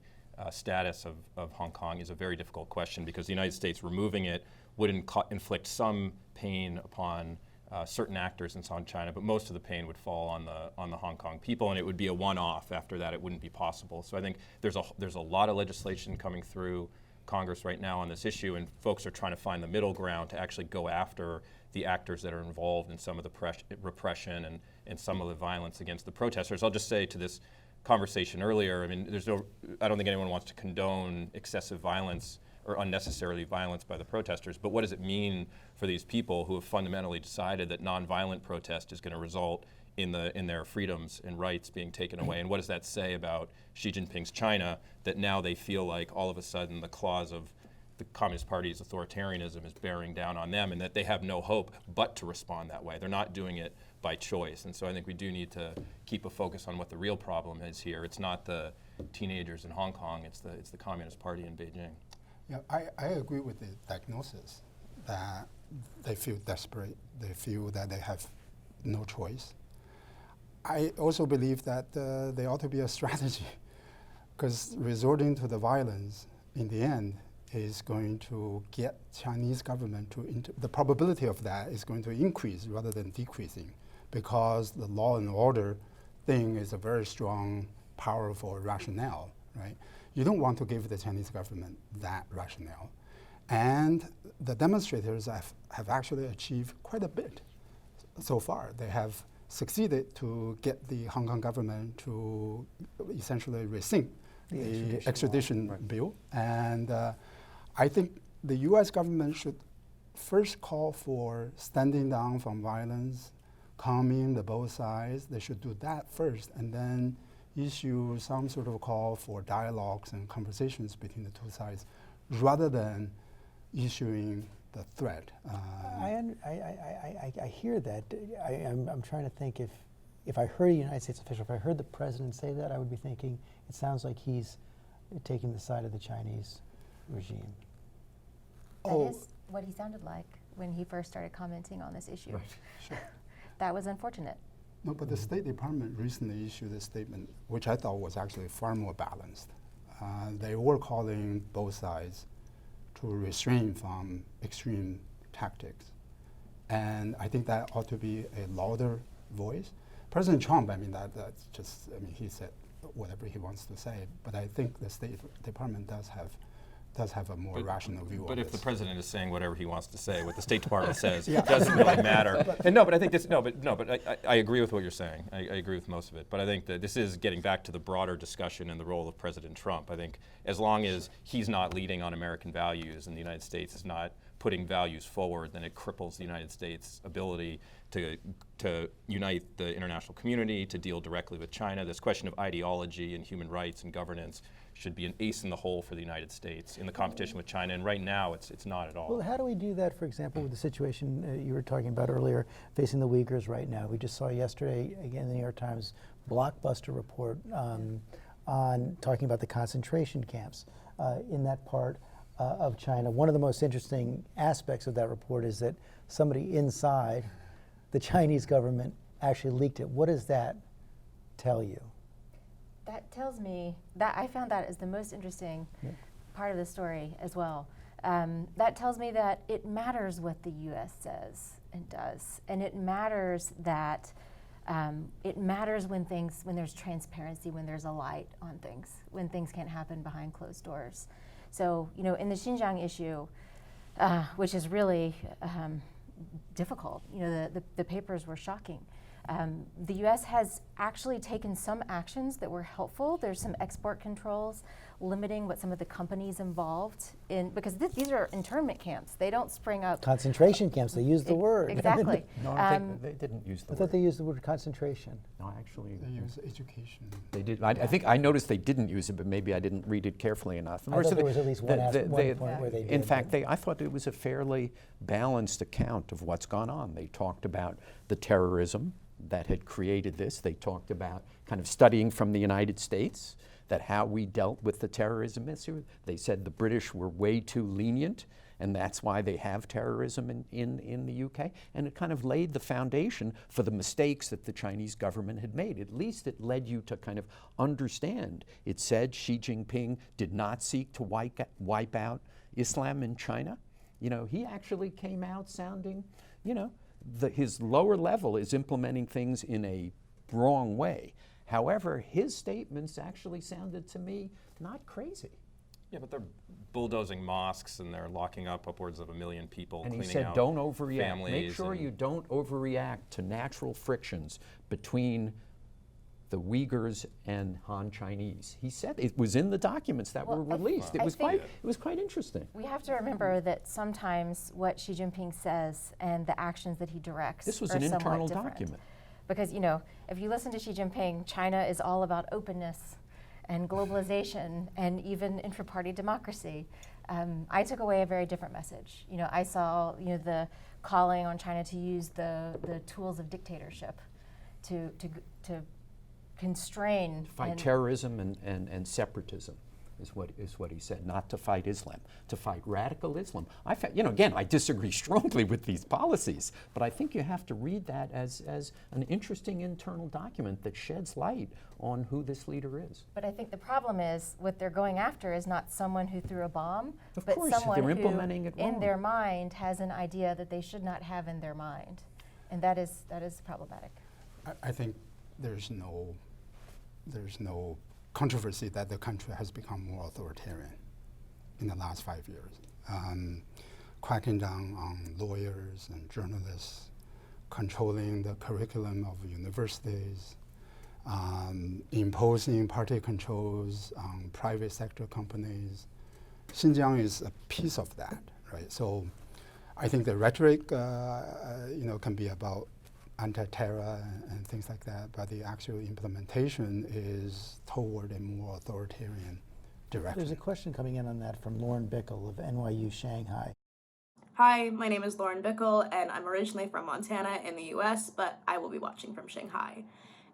status of Hong Kong is a very difficult question, because the United States removing it would inflict some pain upon certain actors in South China, but most of the pain would fall on the Hong Kong people, and it would be a one-off. After that, it wouldn't be possible. So I think there's a lot of legislation coming through Congress right now on this issue, and folks are trying to find the middle ground to actually go after the actors that are involved in some of the repression and some of the violence against the protesters. I'll just say to this conversation earlier, I mean, I don't think anyone wants to condone excessive violence or unnecessarily violence by the protesters, but what does it mean for these people who have fundamentally decided that nonviolent protest is going to result in their freedoms and rights being taken away? And what does that say about Xi Jinping's China, that now they feel like all of a sudden the claws of the Communist Party's authoritarianism is bearing down on them, and that they have no hope but to respond that way? They're not doing it by choice. And so I think we do need to keep a focus on what the real problem is here. It's not the teenagers in Hong Kong, it's the Communist Party in Beijing. Yeah, I agree with the diagnosis that they feel desperate, they feel that they have no choice. I also believe that there ought to be a strategy, because resorting to the violence in the end is going to get Chinese government the probability of that is going to increase rather than decreasing, because the law and order thing is a very strong, powerful rationale, right? You don't want to give the Chinese government that rationale. And the demonstrators have actually achieved quite a bit so far. They have succeeded to get the Hong Kong government to essentially rescind the extradition bill. And I think the U.S. government should first call for standing down from violence, calming the both sides. They should do that first, and then issue some sort of call for dialogues and conversations between the two sides, rather than issuing the threat. I hear that. I'm trying to think if I heard a United States official, if I heard the president say that, I would be thinking it sounds like he's taking the side of the Chinese regime. That is what he sounded like when he first started commenting on this issue. Right. Sure. That was unfortunate. No, but the State Department recently issued a statement, which I thought was actually far more balanced. They were calling both sides to refrain from extreme tactics. And I think that ought to be a louder voice. President Trump, that's just, he said whatever he wants to say, but I think the State Department does have a more rational view of it. But if the president is saying whatever he wants to say, what the State Department says doesn't really matter. But I think I agree with what you're saying. I agree with most of it. But I think that this is getting back to the broader discussion and the role of President Trump. I think as long as he's not leading on American values and the United States is not putting values forward, then it cripples the United States' ability to unite the international community, to deal directly with China. This question of ideology and human rights and governance should be an ace in the hole for the United States in the competition with China, and right now it's not at all. Well, how do we do that, for example, with the situation you were talking about earlier facing the Uyghurs right now? We just saw yesterday, again, in the New York Times blockbuster report on talking about the concentration camps in that part of China. One of the most interesting aspects of that report is that somebody inside the Chinese government actually leaked it. What does that tell you? That tells me that I found that as the most interesting part of the story as well. That tells me that it matters what the U.S. says and does, and it matters that it matters when there's transparency, when there's a light on things, when things can't happen behind closed doors. So, in the Xinjiang issue, which is really difficult, the papers were shocking. The U.S. has actually taken some actions that were helpful. There's some export controls limiting what some of the companies involved in, because these are internment camps. They don't spring up. Concentration camps, they use the word. Exactly. No, I think they didn't use the word. I thought they used the word concentration. No, actually. They use education. They did. I think I noticed they didn't use it, but maybe I didn't read it carefully enough. I thought there was at least one point where they did. In fact, I thought it was a fairly balanced account of what's gone on. They talked about the terrorism that had created this. They talked about kind of studying from the United States that how we dealt with the terrorism issue. They said the British were way too lenient, and that's why they have terrorism in the UK. And it kind of laid the foundation for the mistakes that the Chinese government had made. At least it led you to kind of understand. It said Xi Jinping did not seek to wipe out Islam in China. He actually came out sounding, his lower level is implementing things in a wrong way. However, his statements actually sounded to me not crazy. Yeah, but they're bulldozing mosques and they're locking up upwards of 1 million people. And he cleaning said, out don't overreact. families Make sure you don't overreact to natural frictions between the Uyghurs and Han Chinese. He said it was in the documents that were released. It was quite interesting. We have to remember that sometimes what Xi Jinping says and the actions that he directs This was are an somewhat internal different. document. Because, you know, if you listen to Xi Jinping, China is all about openness and globalization and even intra-party democracy. I took away a very different message. You know, I saw, you know, the calling on China to use the tools of dictatorship to constrain. Fight terrorism and separatism is what he said, not to fight Islam, to fight radical Islam. You know, again, I disagree strongly with these policies, but I think you have to read that as an interesting internal document that sheds light on who this leader is. But I think the problem is what they're going after is not someone who threw a bomb, Of but course, someone they're who implementing it in wrong. their mind has an idea that they should not have in their mind. And that is problematic. I think there's no controversy that the country has become more authoritarian in the last 5 years. Cracking down on lawyers and journalists, controlling the curriculum of universities, imposing party controls on private sector companies. Xinjiang is a piece of that, right? So I think the rhetoric, can be about anti-terror and things like that, but the actual implementation is toward a more authoritarian direction. There's a question coming in on that from Lauren Bickel of NYU Shanghai. Hi, my name is Lauren Bickel, and I'm originally from Montana in the US, but I will be watching from Shanghai.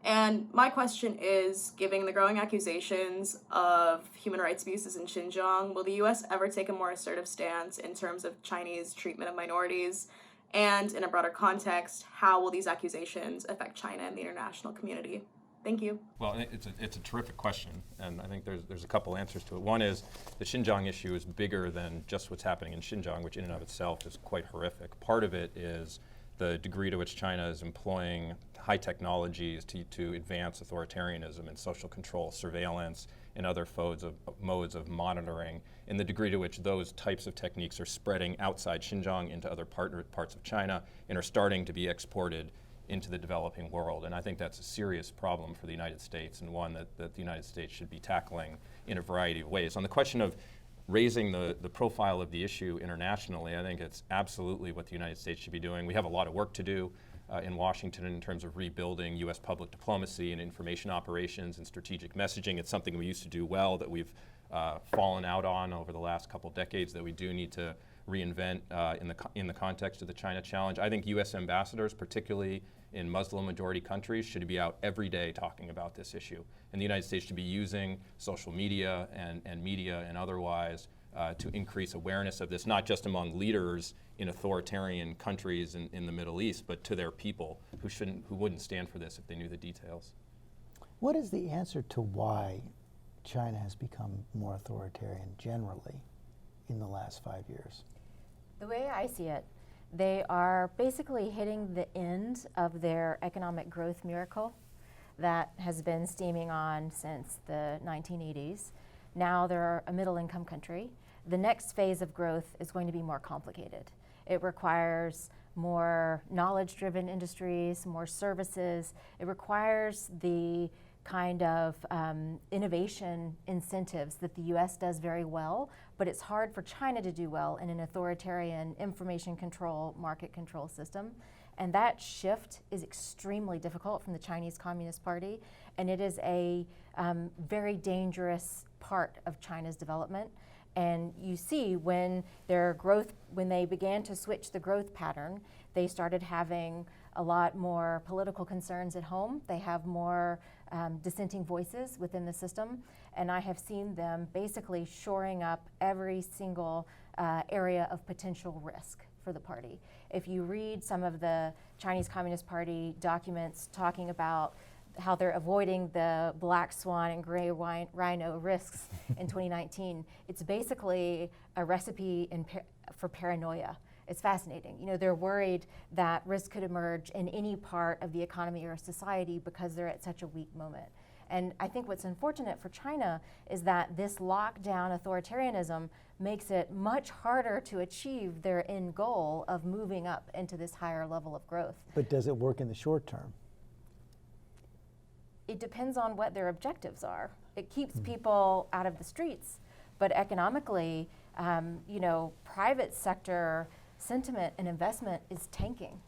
And my question is, given the growing accusations of human rights abuses in Xinjiang, will the US ever take a more assertive stance in terms of Chinese treatment of minorities? And in a broader context, how will these accusations affect China and the international community? Thank you. Well, it's a terrific question, and I think there's a couple answers to it. One is the Xinjiang issue is bigger than just what's happening in Xinjiang, which in and of itself is quite horrific. Part of it is the degree to which China is employing high technologies to advance authoritarianism and social control, surveillance, and other modes of monitoring, and the degree to which those types of techniques are spreading outside Xinjiang into other parts of China and are starting to be exported into the developing world. And I think that's a serious problem for the United States, and one that the United States should be tackling in a variety of ways. On the question of raising the profile of the issue internationally, I think it's absolutely what the United States should be doing. We have a lot of work to do in Washington in terms of rebuilding U.S. public diplomacy and information operations and strategic messaging. It's something we used to do well that we've fallen out on over the last couple decades that we do need to reinvent in the context of the China challenge. I think U.S. ambassadors, particularly in Muslim-majority countries, should be out every day talking about this issue. And the United States should be using social media and media and otherwise to increase awareness of this, not just among leaders in authoritarian countries in the Middle East, but to their people who wouldn't stand for this if they knew the details. What is the answer to why China has become more authoritarian generally in the last 5 years? The way I see it, they are basically hitting the end of their economic growth miracle that has been steaming on since the 1980s. Now they're a middle-income country. The next phase of growth is going to be more complicated. It requires more knowledge-driven industries, more services. It requires the kind of innovation incentives that the US does very well, but it's hard for China to do well in an authoritarian information control, market control system. And that shift is extremely difficult from the Chinese Communist Party, and it is a very dangerous part of China's development. And you see when they began to switch the growth pattern, they started having a lot more political concerns at home. They have more dissenting voices within the system. And I have seen them basically shoring up every single area of potential risk for the party. If you read some of the Chinese Communist Party documents talking about how they're avoiding the black swan and gray rhino risks in 2019, it's basically a recipe for paranoia. It's fascinating. You know, they're worried that risk could emerge in any part of the economy or society because they're at such a weak moment. And I think what's unfortunate for China is that this lockdown authoritarianism makes it much harder to achieve their end goal of moving up into this higher level of growth. But does it work in the short term? It depends on what their objectives are. It keeps people out of the streets, but economically, private sector sentiment and investment is tanking.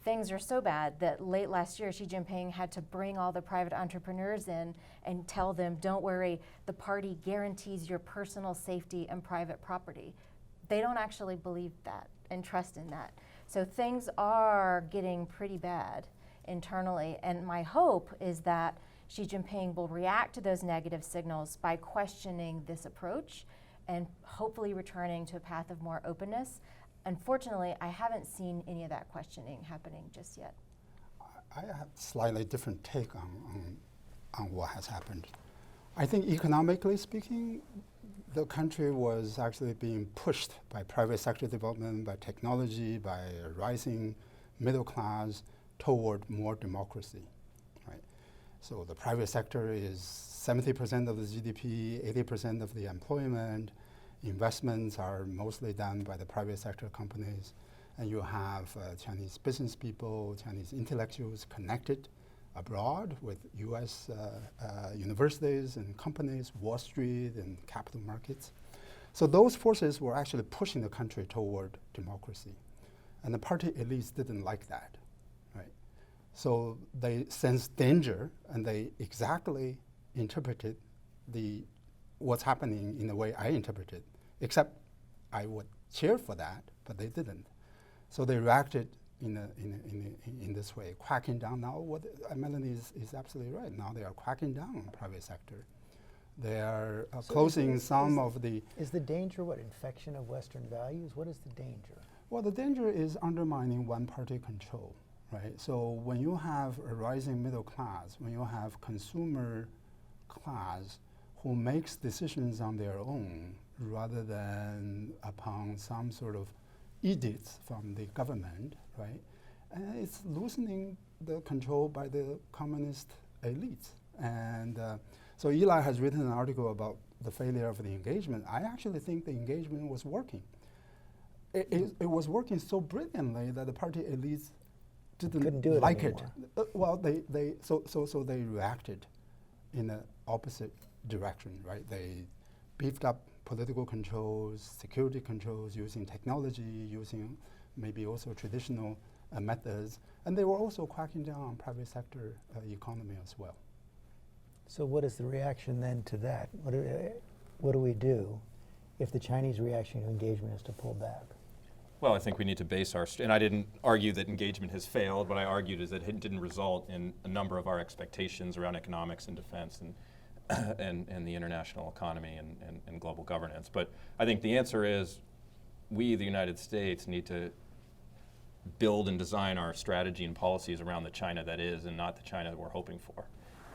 Things are so bad that late last year, Xi Jinping had to bring all the private entrepreneurs in and tell them, don't worry, the party guarantees your personal safety and private property. They don't actually believe that and trust in that. So things are getting pretty bad internally, and my hope is that Xi Jinping will react to those negative signals by questioning this approach and hopefully returning to a path of more openness. Unfortunately, I haven't seen any of that questioning happening just yet. I have a slightly different take on what has happened. I think economically speaking, the country was actually being pushed by private sector development, by technology, by a rising middle class toward more democracy, right? So the private sector is 70% of the GDP, 80% of the employment. Investments are mostly done by the private sector companies. And you have Chinese business people, Chinese intellectuals connected abroad with U.S. Universities and companies, Wall Street and capital markets. So those forces were actually pushing the country toward democracy. And the party elites didn't like that, right? So they sensed danger and they exactly interpreted what's happening in the way I interpret it, except I would cheer for that, but they didn't. So they reacted in this way, cracking down. Now, what Melanie is absolutely right. Now they are cracking down on the private sector. They are closing some of the... Is the danger what, infection of Western values? What is the danger? Well, the danger is undermining one-party control, right? So when you have a rising middle class, when you have consumer class who makes decisions on their own rather than upon some sort of edicts from the government, right? And it's loosening the control by the communist elites. And so Ely has written an article about the failure of the engagement. I actually think the engagement was working. It was working so brilliantly that the party elites didn't like it. Well, so they reacted in the opposite direction, right? They beefed up political controls, security controls, using technology, using maybe also traditional methods, and they were also cracking down on private sector economy as well. So what is the reaction then to that? What do we do if the Chinese reaction to engagement is to pull back? Well, I think we need to base our, and I didn't argue that engagement has failed. What I argued is that it didn't result in a number of our expectations around economics and defense and the international economy and global governance. But I think the answer is we, the United States, need to build and design our strategy and policies around the China that is and not the China that we're hoping for.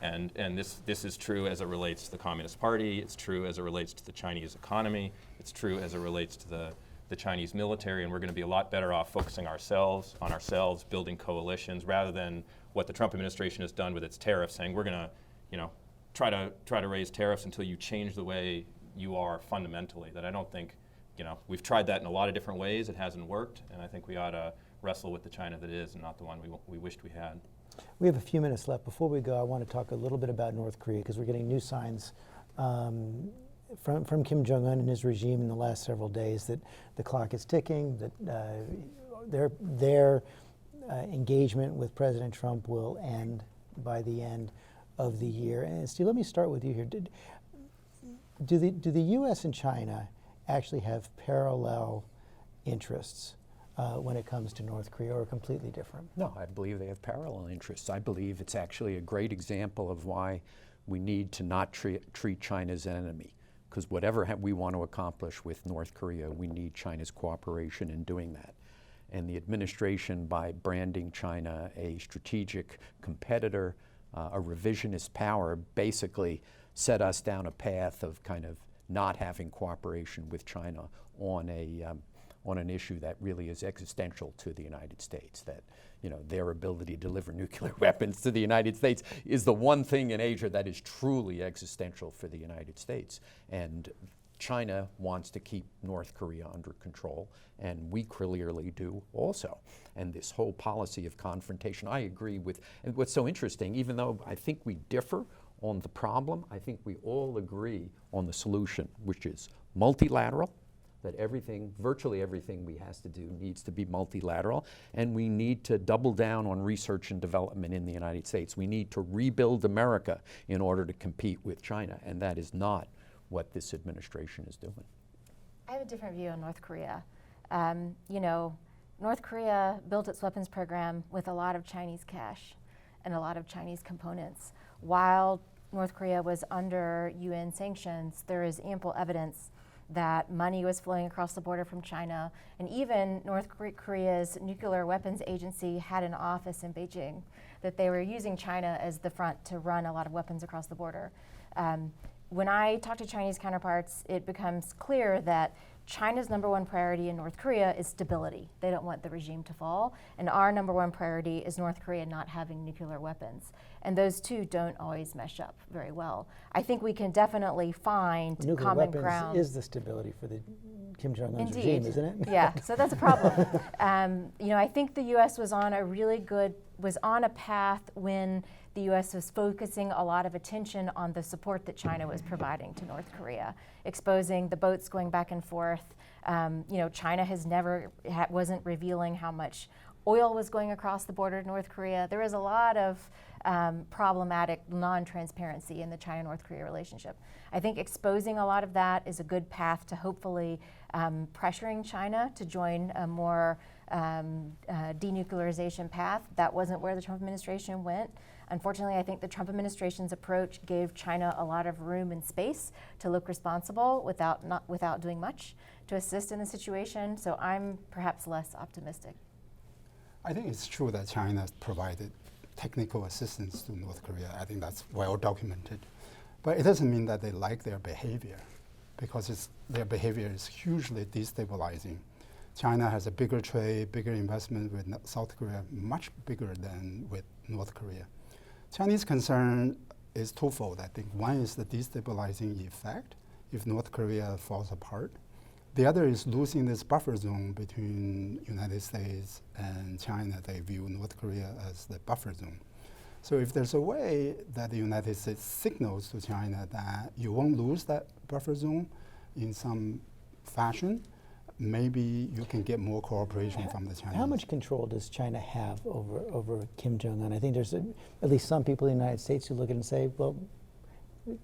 And this is true as it relates to the Communist Party, it's true as it relates to the Chinese economy, it's true as it relates to the Chinese military, and we're going to be a lot better off focusing on ourselves, building coalitions, rather than what the Trump administration has done with its tariffs, saying we're going to, try to raise tariffs until you change the way you are fundamentally. That I don't think, we've tried that in a lot of different ways. It hasn't worked, and I think we ought to wrestle with the China that is and not the one we wished we had. We have a few minutes left. Before we go, I want to talk a little bit about North Korea, because we're getting new signs from Kim Jong-un and his regime in the last several days that the clock is ticking, that their engagement with President Trump will end by the end of the year. And Steve, let me start with you here. Do the U.S. and China actually have parallel interests when it comes to North Korea, or completely different? No, I believe they have parallel interests. I believe it's actually a great example of why we need to not treat China as an enemy. Because whatever we want to accomplish with North Korea, we need China's cooperation in doing that. And the administration, by branding China a strategic competitor, a revisionist power, basically set us down a path of kind of not having cooperation with China on on an issue that really is existential to the United States, that their ability to deliver nuclear weapons to the United States is the one thing in Asia that is truly existential for the United States. And China wants to keep North Korea under control, and we clearly do also. And this whole policy of confrontation, I agree with. And what's so interesting, even though I think we differ on the problem, I think we all agree on the solution, which is multilateral, that virtually everything we have to do needs to be multilateral, and we need to double down on research and development in the United States. We need to rebuild America in order to compete with China, and that is not what this administration is doing. I have a different view on North Korea. North Korea built its weapons program with a lot of Chinese cash and a lot of Chinese components. While North Korea was under UN sanctions, there is ample evidence that money was flowing across the border from China, and even North Korea's nuclear weapons agency had an office in Beijing, that they were using China as the front to run a lot of weapons across the border. When I talk to Chinese counterparts, it becomes clear that China's number one priority in North Korea is stability. They don't want the regime to fall. And our number one priority is North Korea not having nuclear weapons. And those two don't always mesh up very well. I think we can definitely find common ground. Nuclear weapons is the stability for the Kim Jong-un's regime, isn't it? Yeah, so that's a problem. I think the U.S. was on a path when the U.S. was focusing a lot of attention on the support that China was providing to North Korea, exposing the boats going back and forth. China wasn't revealing how much oil was going across the border to North Korea. There was a lot of problematic non-transparency in the China-North Korea relationship. I think exposing a lot of that is a good path to hopefully pressuring China to join a more denuclearization path. That wasn't where the Trump administration went. Unfortunately, I think the Trump administration's approach gave China a lot of room and space to look responsible without doing much to assist in the situation. So I'm perhaps less optimistic. I think it's true that China provided technical assistance to North Korea. I think that's well documented. But it doesn't mean that they like their behavior, because their behavior is hugely destabilizing. China has a bigger trade, bigger investment with South Korea, much bigger than with North Korea. Chinese concern is twofold. I think one is the destabilizing effect if North Korea falls apart. The other is losing this buffer zone between United States and China. They view North Korea as the buffer zone. So if there's a way that the United States signals to China that you won't lose that buffer zone in some fashion, maybe you can get more cooperation from the Chinese. How much control does China have over Kim Jong-un? I think there's at least some people in the United States who look at it and say, well,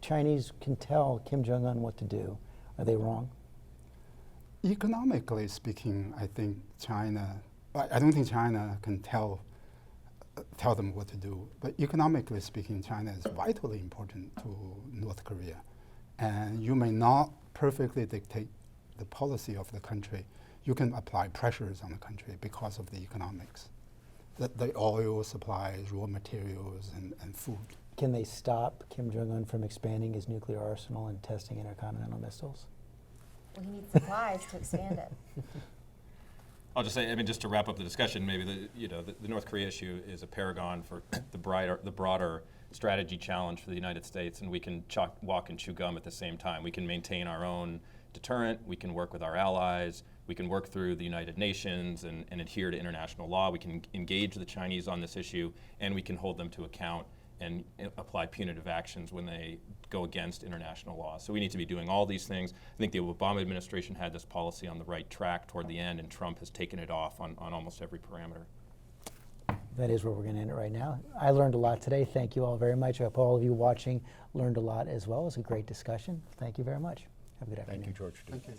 Chinese can tell Kim Jong-un what to do. Are they wrong? Economically speaking, I think I don't think China can tell them what to do. But economically speaking, China is vitally important to North Korea. And you may not perfectly dictate the policy of the country. You can apply pressures on the country because of the economics. The oil supplies, raw materials, and food. Can they stop Kim Jong-un from expanding his nuclear arsenal and testing intercontinental missiles? Well, he needs supplies to expand it. I'll just say, just to wrap up the discussion, maybe the North Korea issue is a paragon for the broader strategy challenge for the United States, and we can walk and chew gum at the same time. We can maintain our own deterrent, we can work with our allies, we can work through the United Nations and adhere to international law, we can engage the Chinese on this issue, and we can hold them to account and apply punitive actions when they go against international law. So we need to be doing all these things. I think the Obama administration had this policy on the right track toward the end, and Trump has taken it off on almost every parameter. That is where we're going to end it right now. I learned a lot today. Thank you all very much. I hope all of you watching learned a lot as well. It was a great discussion. Thank you very much. Have a good afternoon. Thank you, George. Thank you.